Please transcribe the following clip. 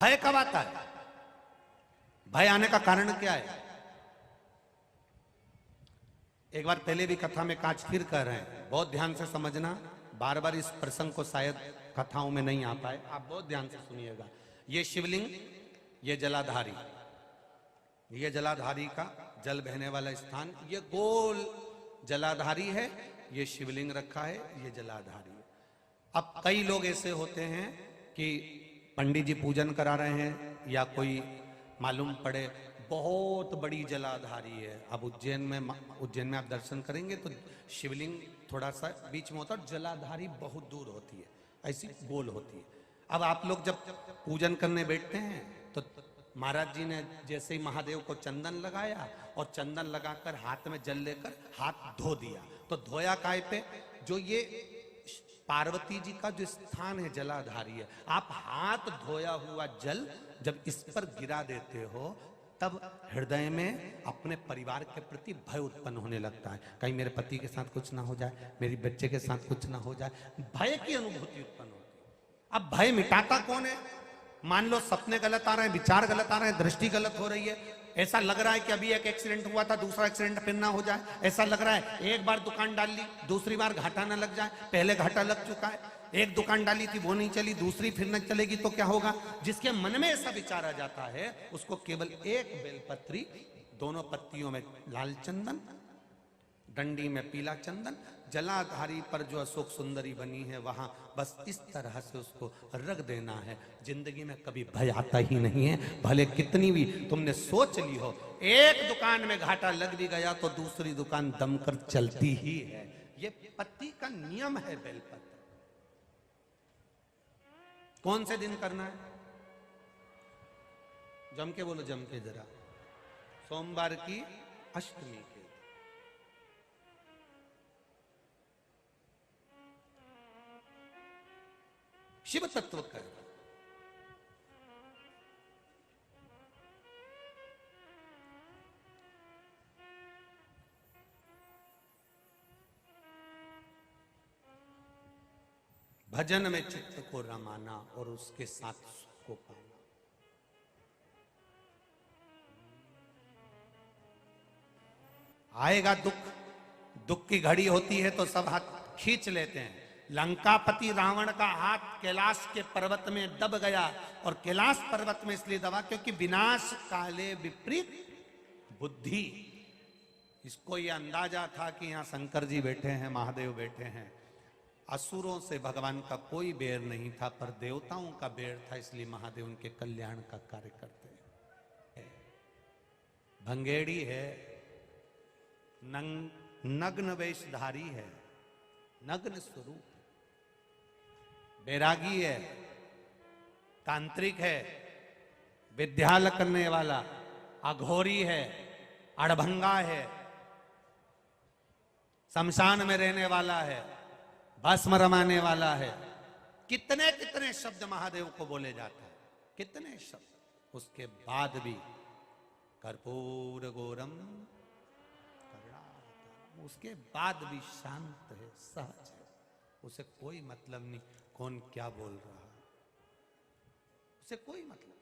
भय कब आता है? भय आने का कारण क्या है? एक बार पहले भी कथा में कांच फिर कह रहे हैं, बहुत ध्यान से समझना। बार बार इस प्रसंग को शायद कथाओं में नहीं आ पाए, आप बहुत ध्यान से सुनिएगा। ये शिवलिंग, ये जलाधारी, ये जलाधारी का जल बहने वाला स्थान, ये गोल जलाधारी है, ये शिवलिंग रखा है, ये जलाधारी है। अब कई लोग ऐसे होते हैं कि पंडित जी पूजन करा रहे हैं या कोई मालूम पड़े बहुत बड़ी जलाधारी है। अब उज्जैन में आप दर्शन करेंगे तो शिवलिंग थोड़ा सा बीच में होता है और जलाधारी बहुत दूर होती है, ऐसी गोल होती है। अब आप लोग जब पूजन करने बैठते हैं तो महाराज जी ने जैसे ही महादेव को चंदन लगाया और चंदन लगाकर हाथ में जल लेकर हाथ धो दिया। तो धोया काय पे? जो ये पार्वती जी का जो स्थान है जलाधारी है, आप हाथ धोया हुआ जल जब इस पर गिरा देते हो तब हृदय में अपने परिवार के प्रति भय उत्पन्न होने लगता है। कहीं मेरे पति के साथ कुछ ना हो जाए, मेरी बच्चे के साथ कुछ ना हो जाए, भय की अनुभूति उत्पन्न होती है। अब भय मिटाता कौन है? मान लो सपने गलत आ रहे हैं, विचार गलत आ रहे हैं, दृष्टि गलत हो रही है, ऐसा लग रहा है कि अभी एक एक्सीडेंट हुआ था, दूसरा एक्सीडेंट फिर ना हो जाए, ऐसा लग रहा है एक बार दुकान डाल ली, दूसरी बार घाटा ना लग जाए, पहले घाटा लग चुका है, एक दुकान डाली थी वो नहीं चली, दूसरी फिर न चलेगी तो क्या होगा? जिसके मन में ऐसा विचार आ जाता है उसको केवल एक बेलपत्री, दोनों पत्तियों में लाल चंदन, डंडी में पीला चंदन, जलाधारी पर जो अशोक सुंदरी बनी है वहां बस इस तरह से उसको रख देना है। जिंदगी में कभी भय आता ही नहीं है। भले कितनी भी तुमने सोच ली हो, एक दुकान में घाटा लग भी गया तो दूसरी दुकान दमकर चलती ही है। ये पत्ती का नियम है। बेलपत्र कौन से दिन करना है? जम के बोलो, जम के जरा। सोमवार की अष्टमी के। शिव तत्व कर भजन में चित्त को रमाना और उसके साथ सुख को पाना। आएगा दुख, दुख की घड़ी होती है तो सब हाथ खींच लेते हैं। लंकापति रावण का हाथ कैलाश के पर्वत में दब गया, और कैलाश पर्वत में इसलिए दबा क्योंकि विनाश काले विपरीत बुद्धि। इसको यह अंदाजा था कि यहां शंकर जी बैठे हैं, महादेव बैठे हैं, असुरों से भगवान का कोई बैर नहीं था, पर देवताओं का बैर था, इसलिए महादेव उनके कल्याण का कार्य करते हैं। भंगेड़ी है, नग्न वेशधारी है, नग्न स्वरूप, बैरागी है, तांत्रिक है, विद्याल करने वाला, अघोरी है, अड़भंगा है, शमशान में रहने वाला है, भस्म रमाने वाला है। कितने कितने शब्द महादेव को बोले जाते हैं, कितने शब्द। उसके बाद भी कर्पूर गौरम, उसके बाद भी शांत है, सहज है, उसे कोई मतलब नहीं कौन क्या बोल रहा है, उसे कोई मतलब।